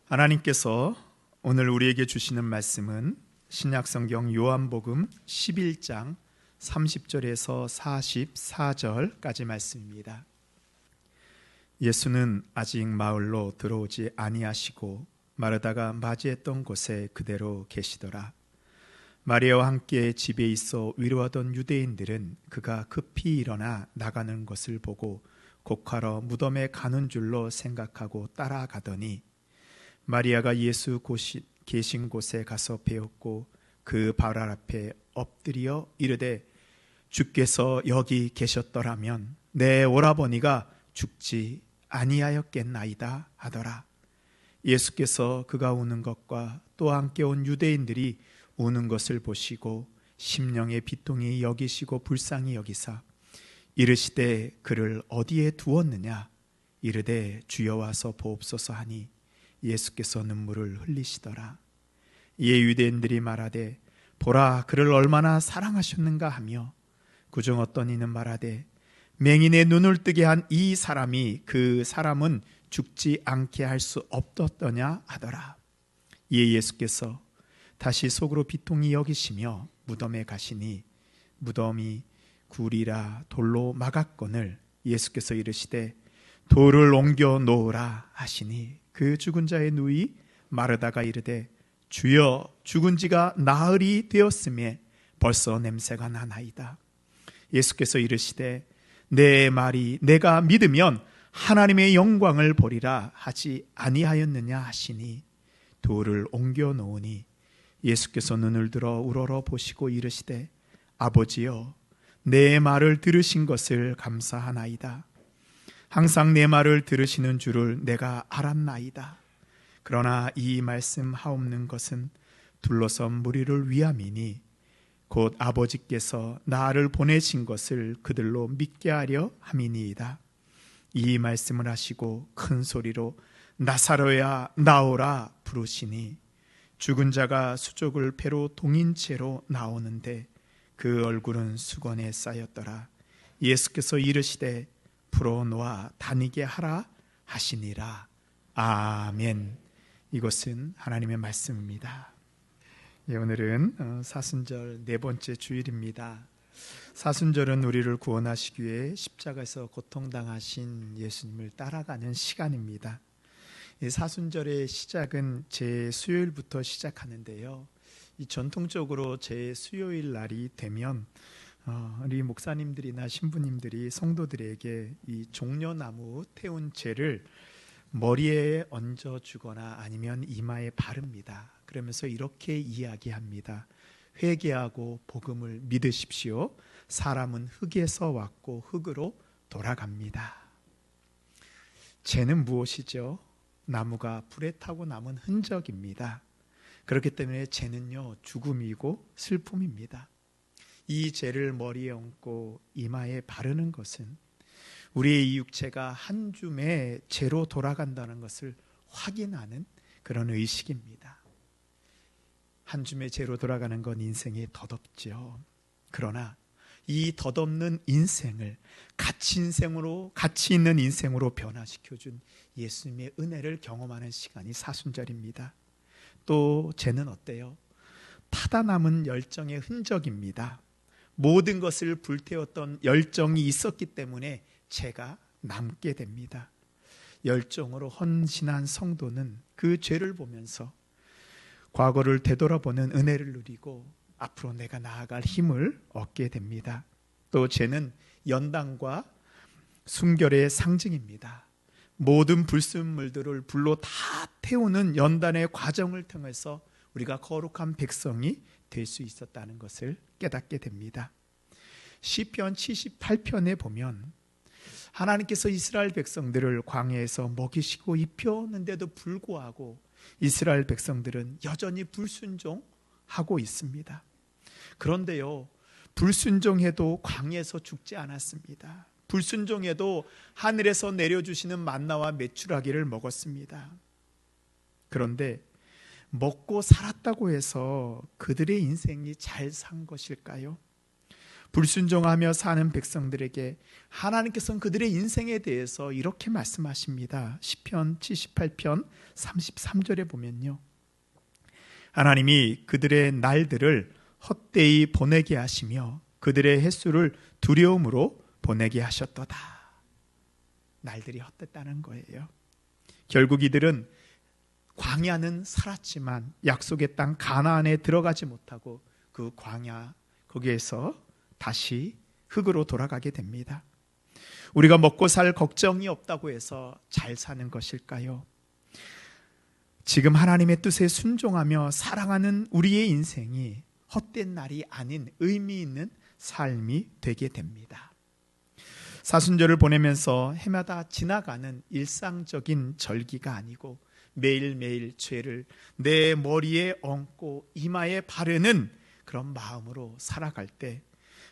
하나님께서 오늘 우리에게 주시는 말씀은 신약성경 요한복음 11장 30절에서 44절까지 말씀입니다. 예수는 아직 마을로 들어오지 아니하시고 마르다가 맞이했던 곳에 그대로 계시더라. 마리아와 함께 집에 있어 위로하던 유대인들은 그가 급히 일어나 나가는 것을 보고 곡하러 무덤에 가는 줄로 생각하고 따라가더니 마리아가 예수 계신 곳에 가서 배웠고 그 발 앞에 엎드려 이르되 주께서 여기 계셨더라면 내 오라버니가 죽지 아니하였겠나이다 하더라. 예수께서 그가 우는 것과 또 함께 온 유대인들이 우는 것을 보시고 심령의 비통이 여기시고 불쌍히 여기사 이르시되 그를 어디에 두었느냐 이르되 주여 와서 보옵소서 하니 예수께서 눈물을 흘리시더라. 이에 유대인들이 말하되 보라 그를 얼마나 사랑하셨는가 하며 그중 어떤 이는 말하되 맹인의 눈을 뜨게 한 이 사람이 그 사람은 죽지 않게 할 수 없었더냐 하더라. 이에 예수께서 다시 속으로 비통히 여기시며 무덤에 가시니 무덤이 굴이라 돌로 막았거늘 예수께서 이르시되 돌을 옮겨 놓으라 하시니 그 죽은 자의 누이 마르다가 이르되 주여 죽은 지가 나흘이 되었음에 벌써 냄새가 나나이다. 예수께서 이르시되 내 말이 내가 믿으면 하나님의 영광을 보리라 하지 아니하였느냐 하시니 돌을 옮겨 놓으니 예수께서 눈을 들어 우러러 보시고 이르시되 아버지여 내 말을 들으신 것을 감사하나이다. 항상 내 말을 들으시는 줄을 내가 알았나이다. 그러나 이 말씀 하옵는 것은 둘러선 무리를 위함이니 곧 아버지께서 나를 보내신 것을 그들로 믿게 하려 함이니이다. 이 말씀을 하시고 큰 소리로 나사로야 나오라 부르시니 죽은 자가 수족을 배로 동인 채로 나오는데 그 얼굴은 수건에 쌓였더라. 예수께서 이르시되 풀어놓아 다니게 하라 하시니라. 아멘. 이것은 하나님의 말씀입니다. 오늘은 사순절 네 번째 주일입니다. 사순절은 우리를 구원하시기 위해 십자가에서 고통당하신 예수님을 따라가는 시간입니다. 사순절의 시작은 제 수요일부터 시작하는데요. 전통적으로 제 수요일 날이 되면 우리 목사님들이나 신부님들이 성도들에게 이 종려나무 태운 채를 머리에 얹어주거나 아니면 이마에 바릅니다. 그러면서 이렇게 이야기합니다. 회개하고 복음을 믿으십시오. 사람은 흙에서 왔고 흙으로 돌아갑니다. 죄는 무엇이죠? 나무가 불에 타고 남은 흔적입니다. 그렇기 때문에 죄는요 죽음이고 슬픔입니다. 이 죄를 머리에 얹고 이마에 바르는 것은 우리의 이 육체가 한 줌의 죄로 돌아간다는 것을 확인하는 그런 의식입니다. 한 줌의 죄로 돌아가는 건 인생이 덧없죠. 그러나 이 덧없는 인생을 가치 있는 인생으로 변화시켜준 예수님의 은혜를 경험하는 시간이 사순절입니다. 또 죄는 어때요? 타다 남은 열정의 흔적입니다. 모든 것을 불태웠던 열정이 있었기 때문에 죄가 남게 됩니다. 열정으로 헌신한 성도는 그 죄를 보면서 과거를 되돌아보는 은혜를 누리고 앞으로 내가 나아갈 힘을 얻게 됩니다. 또 죄는 연단과 순결의 상징입니다. 모든 불순물들을 불로 다 태우는 연단의 과정을 통해서 우리가 거룩한 백성이 될 수 있었다는 것을 깨닫게 됩니다. 시편 78편에 보면 하나님께서 이스라엘 백성들을 광야에서 먹이시고 입혔는데도 불구하고 이스라엘 백성들은 여전히 불순종하고 있습니다. 그런데요, 불순종해도 광야에서 죽지 않았습니다. 불순종해도 하늘에서 내려주시는 만나와 메추라기를 먹었습니다. 그런데 먹고 살았다고 해서 그들의 인생이 잘 산 것일까요? 불순종하며 사는 백성들에게 하나님께서는 그들의 인생에 대해서 이렇게 말씀하십니다. 시편 78편 33절에 보면요, 하나님이 그들의 날들을 헛되이 보내게 하시며 그들의 횟수를 두려움으로 보내게 하셨도다. 날들이 헛됐다는 거예요. 결국 이들은 광야는 살았지만 약속의 땅 가나안에 들어가지 못하고 그 광야 거기에서 다시 흙으로 돌아가게 됩니다. 우리가 먹고 살 걱정이 없다고 해서 잘 사는 것일까요? 지금 하나님의 뜻에 순종하며 사랑하는 우리의 인생이 헛된 날이 아닌 의미 있는 삶이 되게 됩니다. 사순절을 보내면서 해마다 지나가는 일상적인 절기가 아니고 매일매일 죄를 내 머리에 얹고 이마에 바르는 그런 마음으로 살아갈 때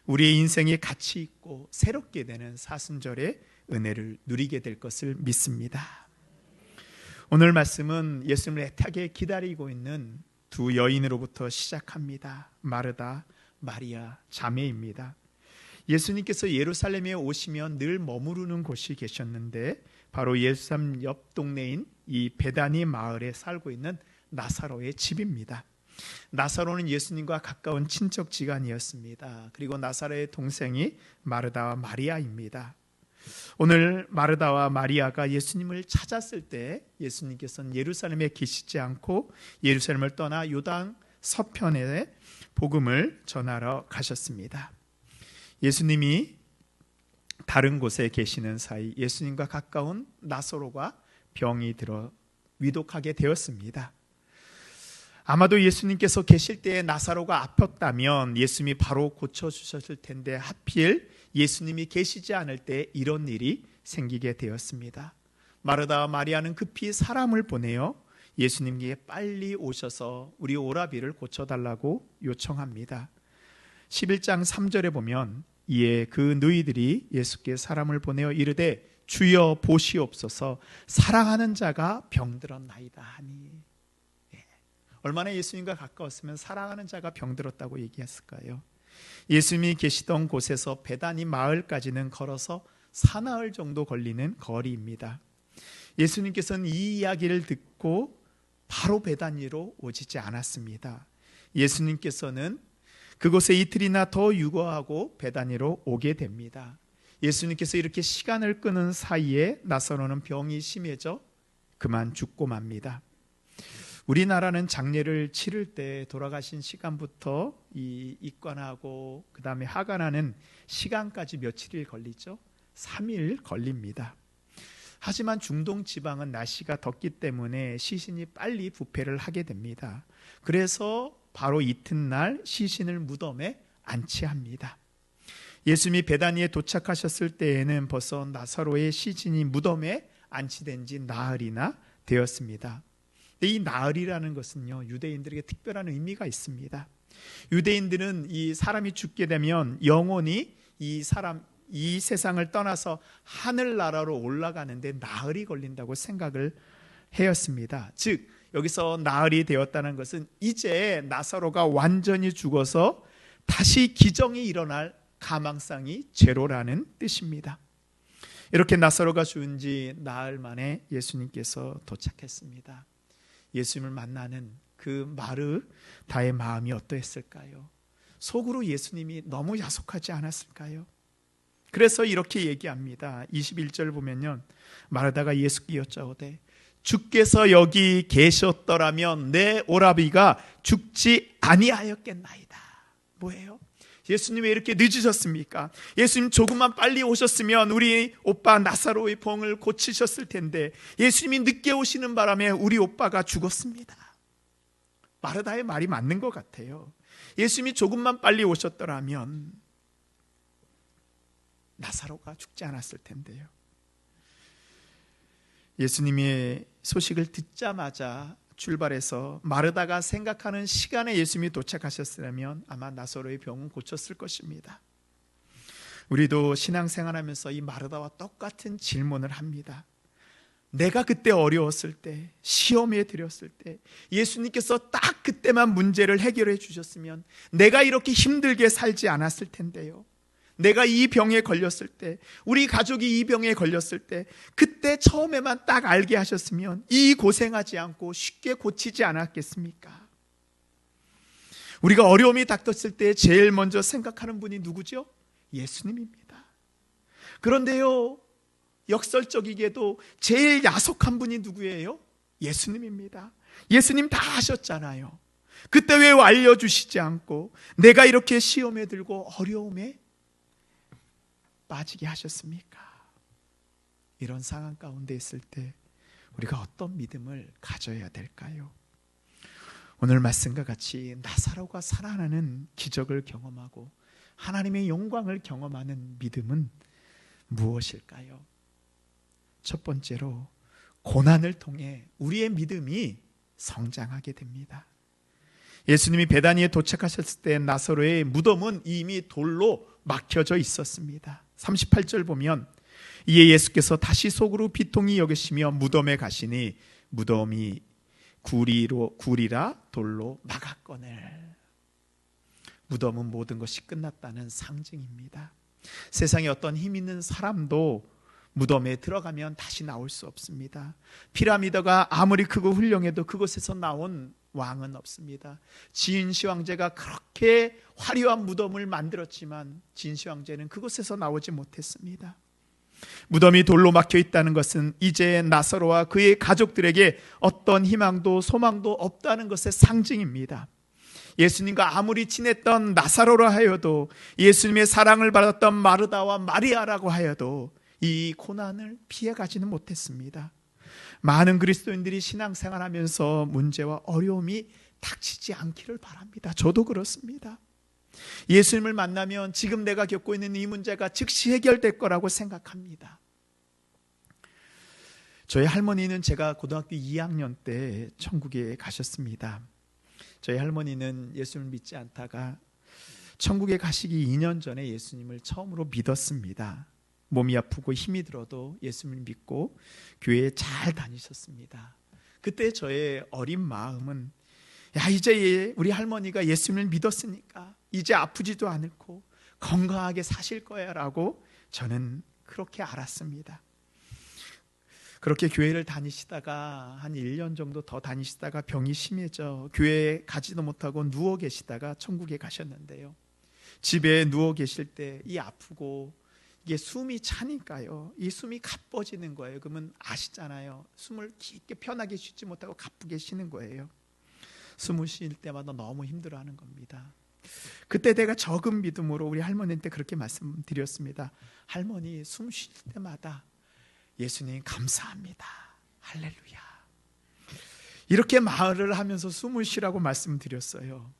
우리의 인생이 가치 있고 새롭게 되는 사순절의 은혜를 누리게 될 것을 믿습니다. 오늘 말씀은 예수님을 애타게 기다리고 있는 두 여인으로부터 시작합니다. 마르다, 마리아 자매입니다. 예수님께서 예루살렘에 오시면 늘 머무르는 곳이 계셨는데 바로 예루살렘 옆 동네인 이 베다니 마을에 살고 있는 나사로의 집입니다. 나사로는 예수님과 가까운 친척 지간이었습니다. 그리고 나사로의 동생이 마르다와 마리아입니다. 오늘 마르다와 마리아가 예수님을 찾았을 때 예수님께서는 예루살렘에 계시지 않고 예루살렘을 떠나 요단 서편에 복음을 전하러 가셨습니다. 예수님이 다른 곳에 계시는 사이 예수님과 가까운 나사로가 병이 들어 위독하게 되었습니다. 아마도 예수님께서 계실 때에 나사로가 아팠다면 예수님이 바로 고쳐주셨을 텐데 하필 예수님이 계시지 않을 때 이런 일이 생기게 되었습니다. 마르다와 마리아는 급히 사람을 보내어 예수님께 빨리 오셔서 우리 오라비를 고쳐달라고 요청합니다. 11장 3절에 보면 이에 그 너희들이 예수께 사람을 보내어 이르되 주여 보시옵소서 사랑하는 자가 병들었나이다 하니, 얼마나 예수님과 가까웠으면 사랑하는 자가 병들었다고 얘기했을까요? 예수님이 계시던 곳에서 베다니 마을까지는 걸어서 사나흘 정도 걸리는 거리입니다. 예수님께서는 이 이야기를 듣고 바로 베다니로 오시지 않았습니다. 예수님께서는 그곳에 이틀이나 더 유거하고 베다니로 오게 됩니다. 예수님께서 이렇게 시간을 끄는 사이에 나사로는 병이 심해져 그만 죽고 맙니다. 우리나라는 장례를 치를 때 돌아가신 시간부터 이 입관하고 그 다음에 하관하는 시간까지 며칠이 걸리죠? 3일 걸립니다. 하지만 중동 지방은 날씨가 덥기 때문에 시신이 빨리 부패를 하게 됩니다. 그래서 바로 이튿날 시신을 무덤에 안치합니다. 예수님이 베다니에 도착하셨을 때에는 벌써 나사로의 시신이 무덤에 안치된 지 나흘이나 되었습니다. 이 나흘이라는 것은요, 유대인들에게 특별한 의미가 있습니다. 유대인들은 이 사람이 죽게 되면 영혼이 이 세상을 떠나서 하늘나라로 올라가는데 나흘이 걸린다고 생각을 해왔습니다. 즉 여기서 나흘이 되었다는 것은 이제 나사로가 완전히 죽어서 다시 기정이 일어날 가망성이 제로라는 뜻입니다. 이렇게 나사로가 죽은 지 나흘 만에 예수님께서 도착했습니다. 예수님을 만나는 그 마르다의 마음이 어떠했을까요? 속으로 예수님이 너무 야속하지 않았을까요? 그래서 이렇게 얘기합니다. 21절 보면요, 마르다가 예수께 여짜오되 주께서 여기 계셨더라면 내 오라비가 죽지 아니하였겠나이다. 뭐예요? 예수님 왜 이렇게 늦으셨습니까? 예수님 조금만 빨리 오셨으면 우리 오빠 나사로의 병을 고치셨을 텐데 예수님이 늦게 오시는 바람에 우리 오빠가 죽었습니다. 마르다의 말이 맞는 것 같아요. 예수님이 조금만 빨리 오셨더라면 나사로가 죽지 않았을 텐데요. 예수님의 소식을 듣자마자 출발해서 마르다가 생각하는 시간에 예수님이 도착하셨으면 아마 나사로의 병은 고쳤을 것입니다. 우리도 신앙생활하면서 이 마르다와 똑같은 질문을 합니다. 내가 그때 어려웠을 때, 시험에 들였을 때 예수님께서 딱 그때만 문제를 해결해 주셨으면 내가 이렇게 힘들게 살지 않았을 텐데요. 내가 이 병에 걸렸을 때, 우리 가족이 이 병에 걸렸을 때 그때 처음에만 딱 알게 하셨으면 이 고생하지 않고 쉽게 고치지 않았겠습니까? 우리가 어려움이 닥쳤을 때 제일 먼저 생각하는 분이 누구죠? 예수님입니다. 그런데요, 역설적이게도 제일 야속한 분이 누구예요? 예수님입니다. 예수님 다 하셨잖아요. 그때 왜 알려주시지 않고 내가 이렇게 시험에 들고 어려움에 빠지게 하셨습니까? 이런 상황 가운데 있을 때 우리가 어떤 믿음을 가져야 될까요? 오늘 말씀과 같이 나사로가 살아나는 기적을 경험하고 하나님의 영광을 경험하는 믿음은 무엇일까요? 첫 번째로 고난을 통해 우리의 믿음이 성장하게 됩니다. 예수님이 베다니에 도착하셨을 때 나사로의 무덤은 이미 돌로 막혀져 있었습니다. 38절 보면 이에 예수께서 다시 속으로 비통히 여기시며 무덤에 가시니 무덤이 구리라 돌로 막았거늘. 무덤은 모든 것이 끝났다는 상징입니다. 세상에 어떤 힘 있는 사람도 무덤에 들어가면 다시 나올 수 없습니다. 피라미드가 아무리 크고 훌륭해도 그곳에서 나온 왕은 없습니다. 진시 황제가 그렇게 화려한 무덤을 만들었지만 진시 황제는 그곳에서 나오지 못했습니다. 무덤이 돌로 막혀 있다는 것은 이제 나사로와 그의 가족들에게 어떤 희망도 소망도 없다는 것의 상징입니다. 예수님과 아무리 친했던 나사로라 하여도, 예수님의 사랑을 받았던 마르다와 마리아라고 하여도 이 고난을 피해가지는 못했습니다. 많은 그리스도인들이 신앙생활하면서 문제와 어려움이 닥치지 않기를 바랍니다. 저도 그렇습니다. 예수님을 만나면 지금 내가 겪고 있는 이 문제가 즉시 해결될 거라고 생각합니다. 저희 할머니는 제가 고등학교 2학년 때 천국에 가셨습니다. 저희 할머니는 예수님을 믿지 않다가 천국에 가시기 2년 전에 예수님을 처음으로 믿었습니다. 몸이 아프고 힘이 들어도 예수님을 믿고 교회에 잘 다니셨습니다. 그때 저의 어린 마음은, 야, 이제 우리 할머니가 예수님을 믿었으니까 이제 아프지도 않고 건강하게 사실 거야 라고 저는 그렇게 알았습니다. 그렇게 교회를 다니시다가 한 1년 정도 더 다니시다가 병이 심해져 교회에 가지도 못하고 누워 계시다가 천국에 가셨는데요. 집에 누워 계실 때 이 아프고 이게 숨이 차니까요, 이 숨이 가빠지는 거예요. 그러면 아시잖아요. 숨을 깊게 편하게 쉬지 못하고 가쁘게 쉬는 거예요. 숨을 쉴 때마다 너무 힘들어하는 겁니다. 그때 내가 적은 믿음으로 우리 할머니한테 그렇게 말씀드렸습니다. 할머니, 숨 쉴 때마다 예수님 감사합니다. 할렐루야. 이렇게 말을 하면서 숨을 쉬라고 말씀드렸어요.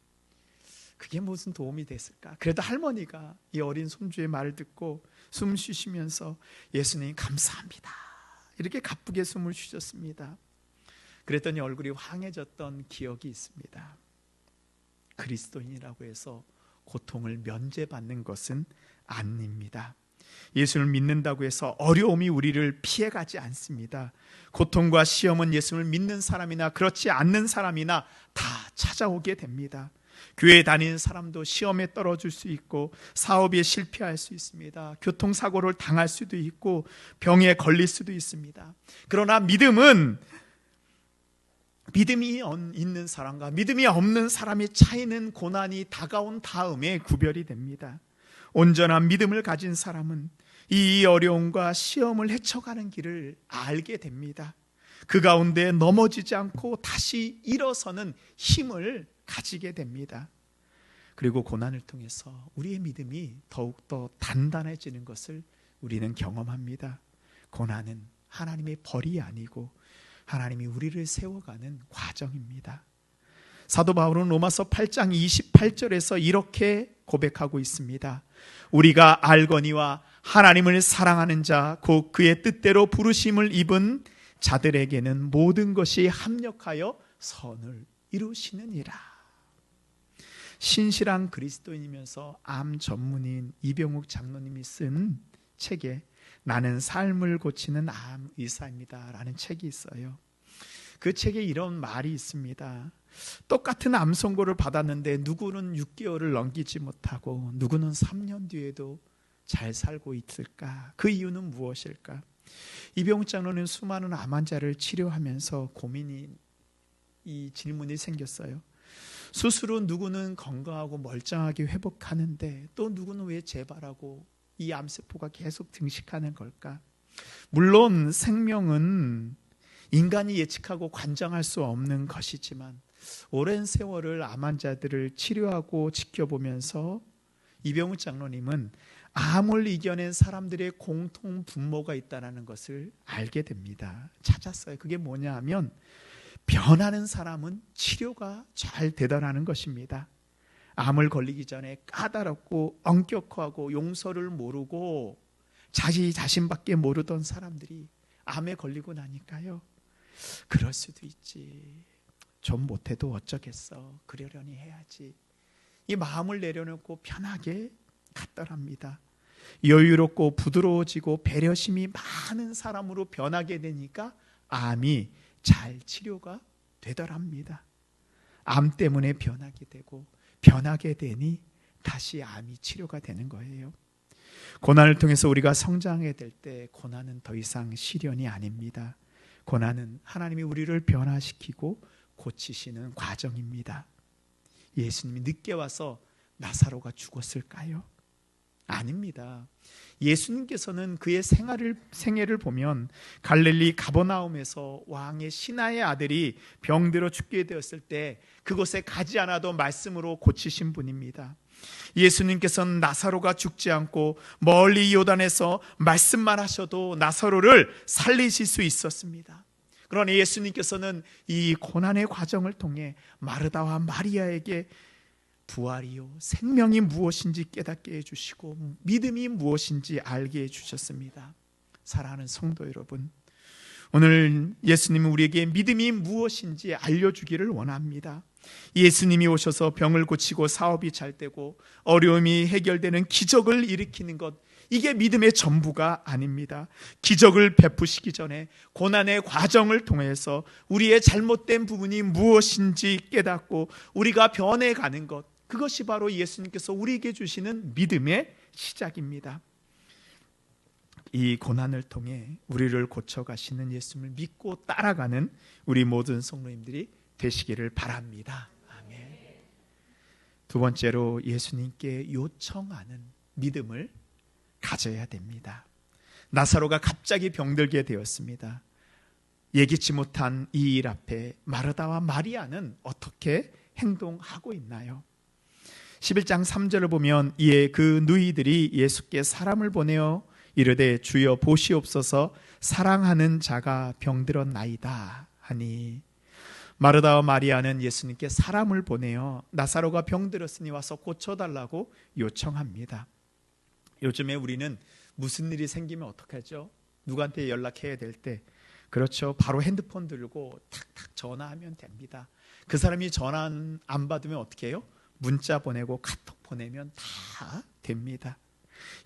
그게 무슨 도움이 됐을까? 그래도 할머니가 이 어린 손주의 말을 듣고 숨 쉬시면서 예수님 감사합니다, 이렇게 가쁘게 숨을 쉬셨습니다. 그랬더니 얼굴이 황해졌던 기억이 있습니다. 그리스도인이라고 해서 고통을 면제받는 것은 아닙니다. 예수를 믿는다고 해서 어려움이 우리를 피해가지 않습니다. 고통과 시험은 예수를 믿는 사람이나 그렇지 않는 사람이나 다 찾아오게 됩니다. 교회 다니는 사람도 시험에 떨어질 수 있고 사업에 실패할 수 있습니다. 교통사고를 당할 수도 있고 병에 걸릴 수도 있습니다. 그러나 믿음은 믿음이 있는 사람과 믿음이 없는 사람의 차이는 고난이 다가온 다음에 구별이 됩니다. 온전한 믿음을 가진 사람은 이 어려움과 시험을 헤쳐가는 길을 알게 됩니다. 그 가운데 넘어지지 않고 다시 일어서는 힘을 가지게 됩니다. 그리고 고난을 통해서 우리의 믿음이 더욱더 단단해지는 것을 우리는 경험합니다. 고난은 하나님의 벌이 아니고 하나님이 우리를 세워가는 과정입니다. 사도 바울은 로마서 8장 28절에서 이렇게 고백하고 있습니다. 우리가 알거니와 하나님을 사랑하는 자 곧 그의 뜻대로 부르심을 입은 자들에게는 모든 것이 합력하여 선을 이루시느니라. 신실한 그리스도인이면서 암 전문인 이병욱 장로님이 쓴 책에 나는 삶을 고치는 암 의사입니다 라는 책이 있어요. 그 책에 이런 말이 있습니다. 똑같은 암 선고를 받았는데 누구는 6개월을 넘기지 못하고 누구는 3년 뒤에도 잘 살고 있을까? 그 이유는 무엇일까? 이병욱 장로는 수많은 암 환자를 치료하면서 이 질문이 생겼어요. 스스로 누구는 건강하고 멀쩡하게 회복하는데 또 누구는 왜 재발하고 이 암세포가 계속 증식하는 걸까? 물론 생명은 인간이 예측하고 관장할 수 없는 것이지만 오랜 세월을 암 환자들을 치료하고 지켜보면서 이병욱 장로님은 암을 이겨낸 사람들의 공통 분모가 있다는 것을 알게 됩니다. 찾았어요. 그게 뭐냐 하면 변하는 사람은 치료가 잘 되더라는 것입니다. 암을 걸리기 전에 까다롭고 엄격하고 용서를 모르고 자기 자신밖에 모르던 사람들이 암에 걸리고 나니까요. 그럴 수도 있지. 좀 못해도 어쩌겠어. 그러려니 해야지. 이 마음을 내려놓고 편하게 갔더랍니다. 여유롭고 부드러워지고 배려심이 많은 사람으로 변하게 되니까 암이 잘 치료가 되더랍니다. 암 때문에 변하게 되고 변하게 되니 다시 암이 치료가 되는 거예요. 고난을 통해서 우리가 성장하게 될 때 고난은 더 이상 시련이 아닙니다. 고난은 하나님이 우리를 변화시키고 고치시는 과정입니다. 예수님이 늦게 와서 나사로가 죽었을까요? 아닙니다. 예수님께서는 그의 생애를 보면 갈릴리 가버나움에서 왕의 신하의 아들이 병들어 죽게 되었을 때 그곳에 가지 않아도 말씀으로 고치신 분입니다. 예수님께서는 나사로가 죽지 않고 멀리 요단에서 말씀만 하셔도 나사로를 살리실 수 있었습니다. 그러나 예수님께서는 이 고난의 과정을 통해 마르다와 마리아에게 부활이요 생명이 무엇인지 깨닫게 해주시고 믿음이 무엇인지 알게 해주셨습니다. 사랑하는 성도 여러분, 오늘 예수님은 우리에게 믿음이 무엇인지 알려주기를 원합니다. 예수님이 오셔서 병을 고치고 사업이 잘 되고 어려움이 해결되는 기적을 일으키는 것, 이게 믿음의 전부가 아닙니다. 기적을 베푸시기 전에 고난의 과정을 통해서 우리의 잘못된 부분이 무엇인지 깨닫고 우리가 변해가는 것, 그것이 바로 예수님께서 우리에게 주시는 믿음의 시작입니다. 이 고난을 통해 우리를 고쳐가시는 예수님을 믿고 따라가는 우리 모든 성도님들이 되시기를 바랍니다. 아멘. 두 번째로 예수님께 요청하는 믿음을 가져야 됩니다. 나사로가 갑자기 병들게 되었습니다. 예기치 못한 이 일 앞에 마르다와 마리아는 어떻게 행동하고 있나요? 11장 3절을 보면 이에 그 누이들이 예수께 사람을 보내어 이르되 주여 보시옵소서 사랑하는 자가 병들었나이다 하니, 마르다와 마리아는 예수님께 사람을 보내어 나사로가 병들었으니 와서 고쳐달라고 요청합니다. 요즘에 우리는 무슨 일이 생기면 어떡하죠? 누구한테 연락해야 될 때, 그렇죠, 바로 핸드폰 들고 탁탁 전화하면 됩니다. 그 사람이 전화 안 받으면 어떻게 해요? 문자 보내고 카톡 보내면 다 됩니다.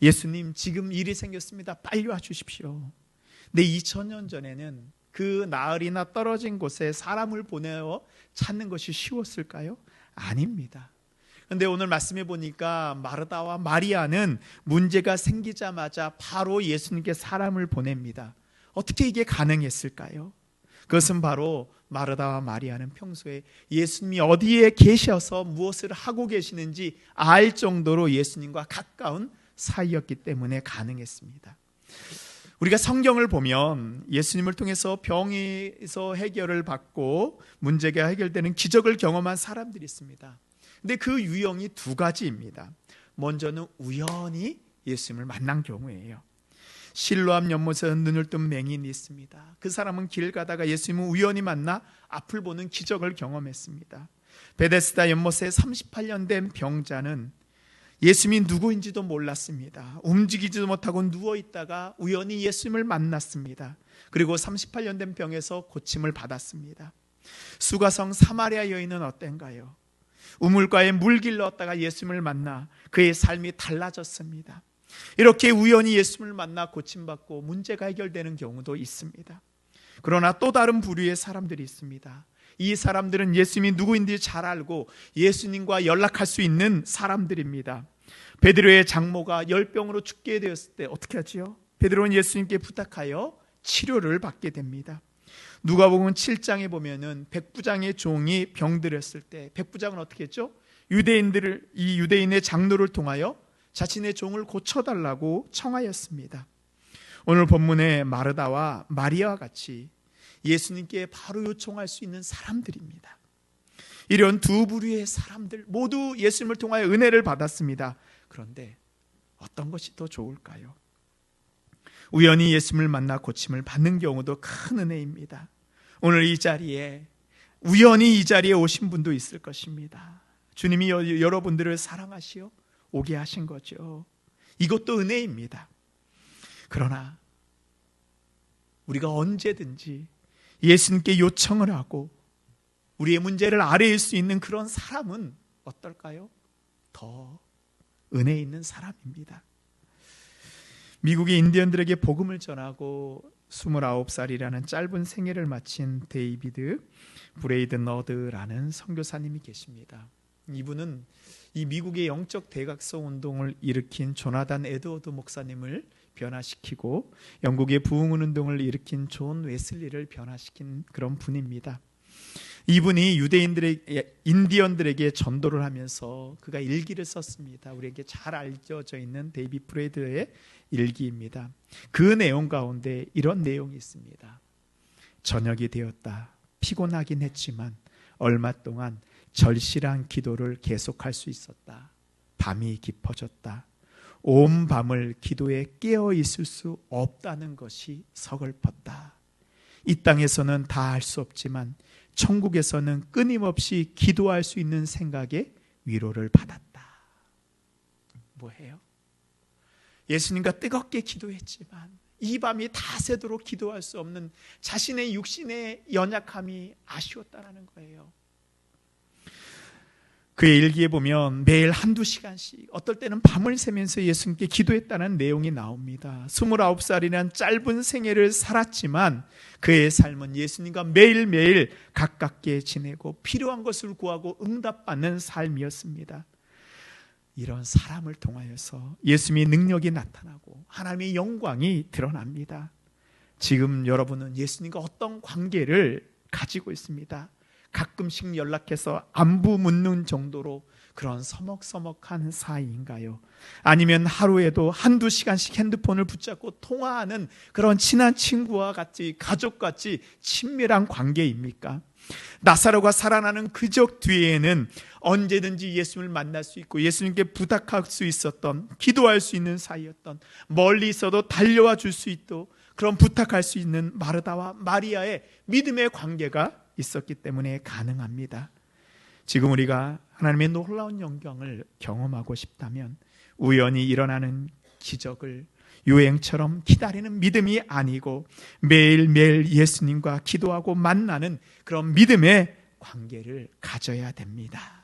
예수님 지금 일이 생겼습니다. 빨리 와주십시오. 근데 2000년 전에는 그 나흘이나 떨어진 곳에 사람을 보내어 찾는 것이 쉬웠을까요? 아닙니다. 그런데 오늘 말씀해 보니까 마르다와 마리아는 문제가 생기자마자 바로 예수님께 사람을 보냅니다. 어떻게 이게 가능했을까요? 그것은 바로 마르다와 마리아는 평소에 예수님이 어디에 계셔서 무엇을 하고 계시는지 알 정도로 예수님과 가까운 사이였기 때문에 가능했습니다. 우리가 성경을 보면 예수님을 통해서 병에서 해결을 받고 문제가 해결되는 기적을 경험한 사람들이 있습니다. 근데 그 유형이 두 가지입니다. 먼저는 우연히 예수님을 만난 경우예요. 실로암 연못에서 눈을 뜬 맹인이 있습니다. 그 사람은 길 가다가 예수님을 우연히 만나 앞을 보는 기적을 경험했습니다. 베데스다 연못에 38년 된 병자는 예수님이 누구인지도 몰랐습니다. 움직이지도 못하고 누워있다가 우연히 예수님을 만났습니다. 그리고 38년 된 병에서 고침을 받았습니다. 수가성 사마리아 여인은 어땠가요? 우물가에 물 길렀다가 예수님을 만나 그의 삶이 달라졌습니다. 이렇게 우연히 예수님을 만나 고침받고 문제가 해결되는 경우도 있습니다. 그러나 또 다른 부류의 사람들이 있습니다. 이 사람들은 예수님이 누구인지 잘 알고 예수님과 연락할 수 있는 사람들입니다. 베드로의 장모가 열병으로 죽게 되었을 때 어떻게 하지요? 베드로는 예수님께 부탁하여 치료를 받게 됩니다. 누가복음 7장에 보면은 백부장의 종이 병들었을 때 백부장은 어떻게 했죠? 이 유대인의 장로를 통하여 자신의 종을 고쳐달라고 청하였습니다. 오늘 본문의 마르다와 마리아와 같이 예수님께 바로 요청할 수 있는 사람들입니다. 이런 두 부류의 사람들 모두 예수님을 통하여 은혜를 받았습니다. 그런데 어떤 것이 더 좋을까요? 우연히 예수님을 만나 고침을 받는 경우도 큰 은혜입니다. 오늘 이 자리에 우연히 이 자리에 오신 분도 있을 것입니다. 주님이 여러분들을 사랑하시어 오게 하신 거죠. 이것도 은혜입니다. 그러나 우리가 언제든지 예수님께 요청을 하고 우리의 문제를 아뢰일 수 있는 그런 사람은 어떨까요? 더 은혜 있는 사람입니다. 미국의 인디언들에게 복음을 전하고 29살이라는 짧은 생애를 마친 데이비드 브레이드 너드라는 선교사님이 계십니다. 이분은 이 미국의 영적 대각성 운동을 일으킨 조나단 에드워드 목사님을 변화시키고 영국의 부흥 운동을 일으킨 존 웨슬리를 변화시킨 그런 분입니다. 이분이 인디언들에게 전도를 하면서 그가 일기를 썼습니다. 우리에게 잘 알려져 있는 데이비드 브레이드의 일기입니다. 그 내용 가운데 이런 내용이 있습니다. 저녁이 되었다. 피곤하긴 했지만 얼마 동안 절실한 기도를 계속할 수 있었다. 밤이 깊어졌다. 온 밤을 기도에 깨어 있을 수 없다는 것이 서글펐다. 이 땅에서는 다 할 수 없지만 천국에서는 끊임없이 기도할 수 있는 생각에 위로를 받았다. 뭐예요? 예수님과 뜨겁게 기도했지만 이 밤이 다 새도록 기도할 수 없는 자신의 육신의 연약함이 아쉬웠다는 거예요. 그의 일기에 보면 매일 한두 시간씩 어떨 때는 밤을 새면서 예수님께 기도했다는 내용이 나옵니다. 29살이라는 짧은 생애를 살았지만 그의 삶은 예수님과 매일매일 가깝게 지내고 필요한 것을 구하고 응답받는 삶이었습니다. 이런 사람을 통하여서 예수님의 능력이 나타나고 하나님의 영광이 드러납니다. 지금 여러분은 예수님과 어떤 관계를 가지고 있습니다. 가끔씩 연락해서 안부 묻는 정도로 그런 서먹서먹한 사이인가요? 아니면 하루에도 한두 시간씩 핸드폰을 붙잡고 통화하는 그런 친한 친구와 같이 가족같이 친밀한 관계입니까? 나사로가 살아나는 그적 뒤에는 언제든지 예수님을 만날 수 있고 예수님께 부탁할 수 있었던, 기도할 수 있는 사이였던, 멀리 있어도 달려와 줄 수 있도록 그런 부탁할 수 있는 마르다와 마리아의 믿음의 관계가 있었기 때문에 가능합니다. 지금 우리가 하나님의 놀라운 영광을 경험하고 싶다면 우연히 일어나는 기적을 유행처럼 기다리는 믿음이 아니고 매일매일 예수님과 기도하고 만나는 그런 믿음의 관계를 가져야 됩니다.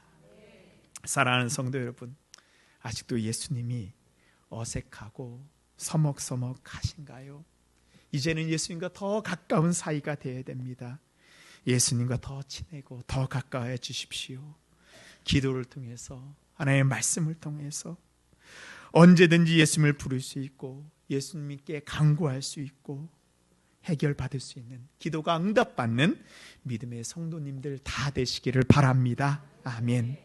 사랑하는 성도 여러분, 아직도 예수님이 어색하고 서먹서먹하신가요? 이제는 예수님과 더 가까운 사이가 되어야 됩니다. 예수님과 더 친하고 더 가까워해 주십시오. 기도를 통해서, 하나님의 말씀을 통해서 언제든지 예수님을 부를 수 있고 예수님께 간구할 수 있고 해결받을 수 있는, 기도가 응답받는 믿음의 성도님들 다 되시기를 바랍니다. 아멘.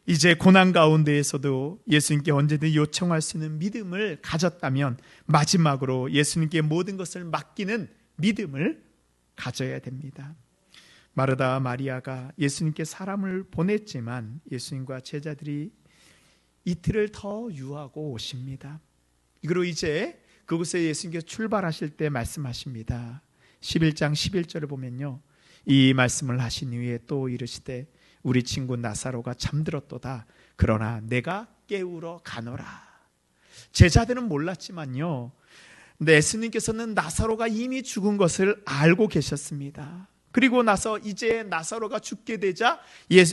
이제 고난 가운데에서도 예수님께 언제든 요청할 수 있는 믿음을 가졌다면 마지막으로 예수님께 모든 것을 맡기는 믿음을 가져야 됩니다. 마르다 마리아가 예수님께 사람을 보냈지만 예수님과 제자들이 이틀을 더 유하고 오십니다. 그리고 이제 그곳에 예수님께서 출발하실 때 말씀하십니다. 11장 11절을 보면요, 이 말씀을 하신 이후에 또 이르시되 우리 친구 나사로가 잠들었도다. 그러나 내가 깨우러 가노라. 제자들은 몰랐지만요, 예수님께서는 나사로가 이미 죽은 것을 알고 계셨습니다. 그리고 나서 이제 나사로가 죽게 되자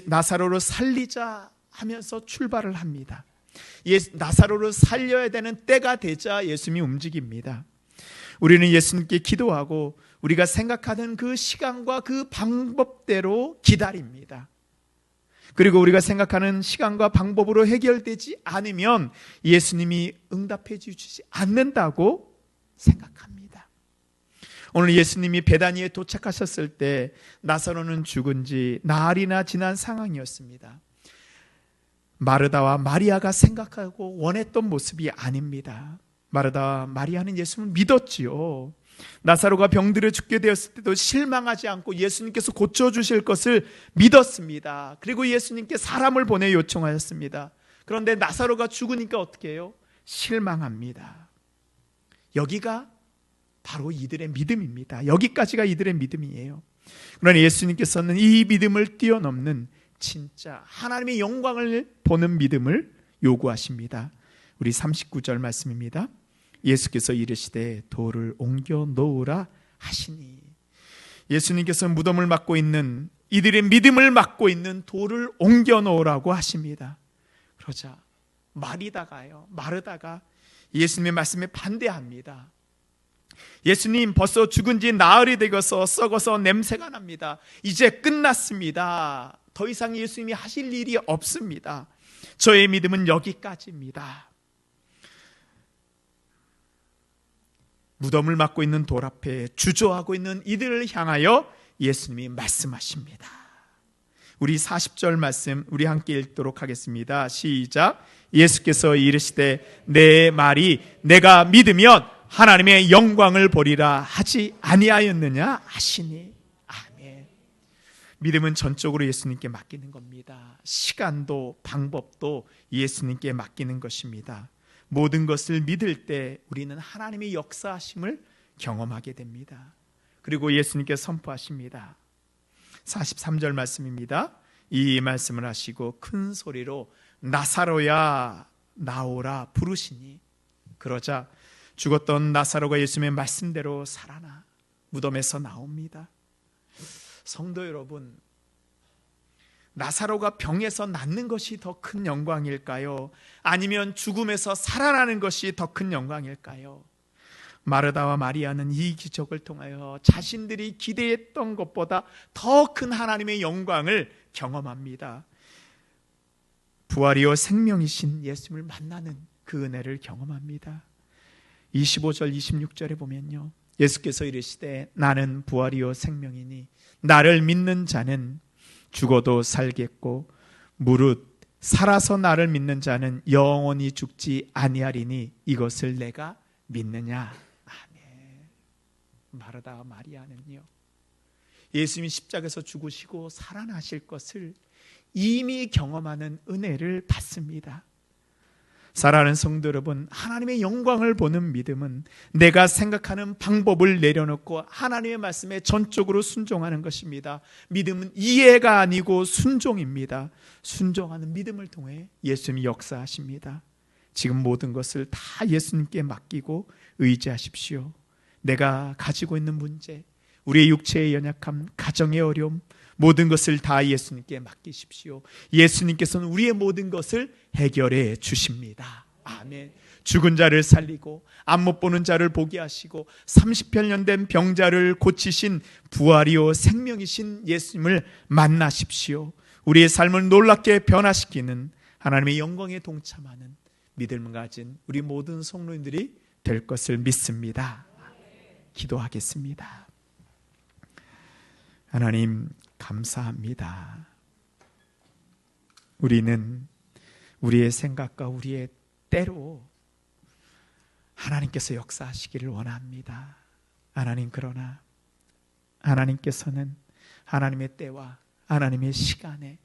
나사로를 살리자 하면서 출발을 합니다. 나사로를 살려야 되는 때가 되자 예수님이 움직입니다. 우리는 예수님께 기도하고 우리가 생각하는 그 시간과 그 방법대로 기다립니다. 그리고 우리가 생각하는 시간과 방법으로 해결되지 않으면 예수님이 응답해 주시지 않는다고 생각합니다. 오늘 예수님이 베다니에 도착하셨을 때 나사로는 죽은 지 나흘이나 지난 상황이었습니다. 마르다와 마리아가 생각하고 원했던 모습이 아닙니다. 마르다와 마리아는 예수님을 믿었지요. 나사로가 병들어 죽게 되었을 때도 실망하지 않고 예수님께서 고쳐주실 것을 믿었습니다. 그리고 예수님께 사람을 보내 요청하였습니다. 그런데 나사로가 죽으니까 어떻게 해요? 실망합니다. 여기가 바로 이들의 믿음입니다. 여기까지가 이들의 믿음이에요. 그러나 예수님께서는 이 믿음을 뛰어넘는 진짜 하나님의 영광을 보는 믿음을 요구하십니다. 우리 39절 말씀입니다. 예수께서 이르시되 돌을 옮겨 놓으라 하시니, 예수님께서 무덤을 막고 있는 이들의 믿음을 막고 있는 돌을 옮겨 놓으라고 하십니다. 그러자 마르다가 예수님의 말씀에 반대합니다. 예수님, 벌써 죽은 지 나흘이 되어서 썩어서 냄새가 납니다. 이제 끝났습니다. 더 이상 예수님이 하실 일이 없습니다. 저의 믿음은 여기까지입니다. 무덤을 막고 있는 돌 앞에 주저하고 있는 이들을 향하여 예수님이 말씀하십니다. 우리 40절 말씀 우리 함께 읽도록 하겠습니다. 시작. 예수께서 이르시되 내 말이 내가 믿으면 하나님의 영광을 보리라 하지 아니하였느냐 하시니. 아멘. 믿음은 전적으로 예수님께 맡기는 겁니다. 시간도 방법도 예수님께 맡기는 것입니다. 모든 것을 믿을 때 우리는 하나님의 역사하심을 경험하게 됩니다. 그리고 예수님께서 선포하십니다. 43절 말씀입니다. 이 말씀을 하시고 큰 소리로 나사로야 나오라 부르시니, 그러자 죽었던 나사로가 예수님의 말씀대로 살아나 무덤에서 나옵니다. 성도 여러분, 나사로가 병에서 낫는 것이 더 큰 영광일까요? 아니면 죽음에서 살아나는 것이 더 큰 영광일까요? 마르다와 마리아는 이 기적을 통하여 자신들이 기대했던 것보다 더 큰 하나님의 영광을 경험합니다. 부활이요 생명이신 예수님을 만나는 그 은혜를 경험합니다. 25절 26절에 보면요, 예수께서 이르시되 나는 부활이요 생명이니 나를 믿는 자는 죽어도 살겠고 무릇 살아서 나를 믿는 자는 영원히 죽지 아니하리니 이것을 내가 믿느냐. 아멘. 마르다와 마리아는요, 예수님이 십자가에서 죽으시고 살아나실 것을 이미 경험하는 은혜를 받습니다. 사랑하는 성도 여러분, 하나님의 영광을 보는 믿음은 내가 생각하는 방법을 내려놓고 하나님의 말씀에 전적으로 순종하는 것입니다. 믿음은 이해가 아니고 순종입니다. 순종하는 믿음을 통해 예수님이 역사하십니다. 지금 모든 것을 다 예수님께 맡기고 의지하십시오. 내가 가지고 있는 문제, 우리의 육체의 연약함, 가정의 어려움, 모든 것을 다 예수님께 맡기십시오. 예수님께서는 우리의 모든 것을 해결해 주십니다. 아멘. 죽은 자를 살리고 안 못 보는 자를 보게 하시고 38년 된 병자를 고치신 부활이요 생명이신 예수님을 만나십시오. 우리의 삶을 놀랍게 변화시키는 하나님의 영광에 동참하는 믿음을 가진 우리 모든 성도님들이 될 것을 믿습니다. 기도하겠습니다. 하나님 감사합니다. 우리는 우리의 생각과 우리의 때로 하나님께서 역사하시기를 원합니다. 하나님, 그러나 하나님께서는 하나님의 때와 하나님의 시간에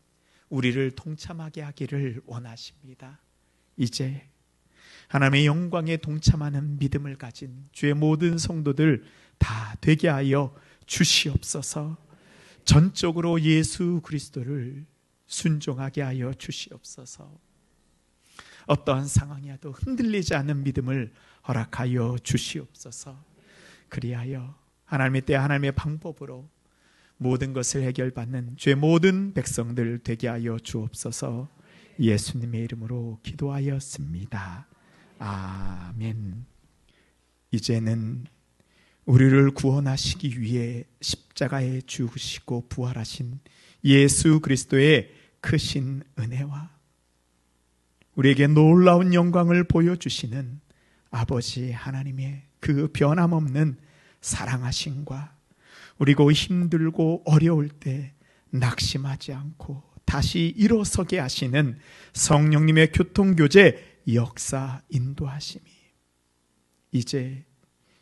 우리를 동참하게 하기를 원하십니다. 이제 하나님의 영광에 동참하는 믿음을 가진 주의 모든 성도들 다 되게 하여 주시옵소서. 전적으로 예수 그리스도를 순종하게 하여 주시옵소서. 어떠한 상황이라도 흔들리지 않는 믿음을 허락하여 주시옵소서. 그리하여 하나님의 때 하나님의 방법으로 모든 것을 해결받는 주의 모든 백성들 되게 하여 주옵소서. 예수님의 이름으로 기도하였습니다. 아멘. 이제는 우리를 구원하시기 위해 십자가에 죽으시고 부활하신 예수 그리스도의 크신 은혜와 우리에게 놀라운 영광을 보여주시는 아버지 하나님의 그 변함없는 사랑하심과 우리가 힘들고 어려울 때 낙심하지 않고 다시 일어서게 하시는 성령님의 교통교제 역사 인도하심이 이제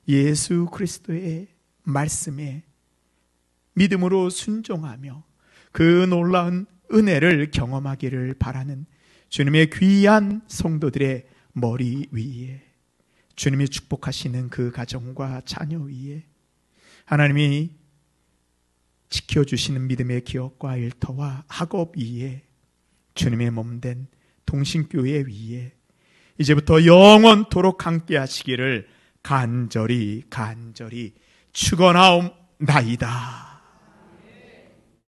예수 그리스도의 말씀에 믿음으로 순종하며 그 놀라운 은혜를 경험하기를 바라는 주님의 귀한 성도들의 머리 위에 주님이 축복하시는 그 가정과 자녀 위에 하나님이 지켜주시는 믿음의 기업과 일터와 학업 위에 주님의 몸된 동신교회 위에 이제부터 영원토록 함께 하시기를 간절히 축원하옵나이다.